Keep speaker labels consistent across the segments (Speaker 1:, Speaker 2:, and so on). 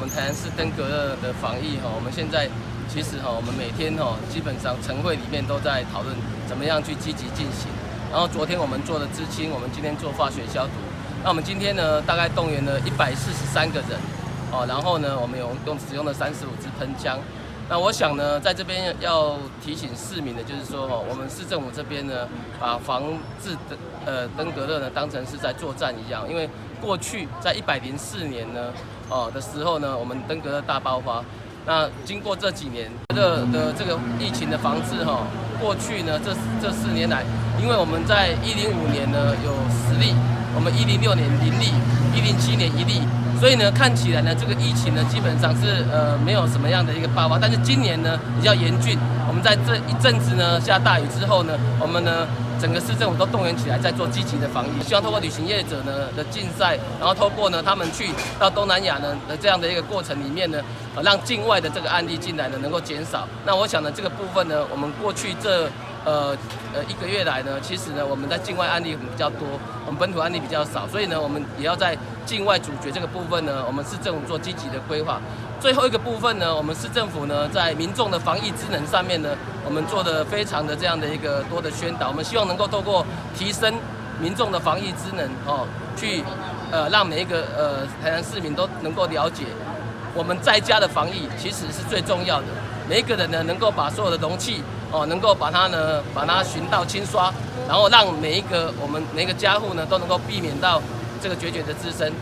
Speaker 1: 们台南市登革热的防疫我们现在其实我们每天基本上晨会里面都在讨论怎么样去积极进行。然后昨天我们做了知青，我们今天做化学消毒。那我们今天呢，大概动员了143个人，然后呢，我们使用了35支喷枪。那我想呢，在这边要提醒市民的，就是说我们市政府这边呢，把防治登革热呢当成是在作战一样，因为过去在104年呢，的时候呢，我们登革热大爆发。那经过这几年的这个疫情的防治过去呢这4年来，因为我们在105年呢有10例，我们106年0例，107年1例，所以呢看起来呢这个疫情呢基本上是没有什么样的一个爆发，但是今年呢比较严峻，我们在这一阵子呢下大雨之后呢，我们呢整个市政府都动员起来，在做积极的防疫，希望透过旅行业者呢的竞赛，然后透过呢他们去到东南亚呢的这样的一个过程里面呢，让境外的这个案例进来呢能够减少。那我想呢这个部分呢，我们过去这1个月来呢，其实呢我们在境外案例比较多，我们本土案例比较少，所以呢我们也要在境外阻绝这个部分呢，我们市政府做积极的规划。最后一个部分呢，我们市政府呢在民众的防疫职能上面呢，我们做的非常的这样的一个多的宣导，我们希望能够透过提升民众的防疫职能去让每一个台南市民都能够了解，我们在家的防疫其实是最重要的。每一个人呢能够把所有的容器能够把它巡倒清刷，然后让我们每一个家户呢都能够避免到这个决绝的滋生。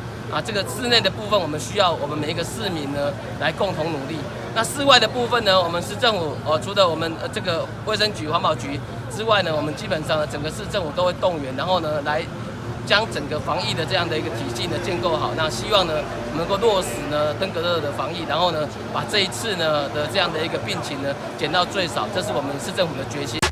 Speaker 1: 这个室内的部分，我们需要我们每一个市民呢来共同努力。那室外的部分呢，我们市政府除了我们这个卫生局、环保局之外呢，我们基本上呢整个市政府都会动员，然后呢来将整个防疫的这样的一个体系呢建构好。那希望呢能够落实呢登革热的防疫，然后呢把这一次呢的这样的一个病情呢减到最少，这是我们市政府的决心。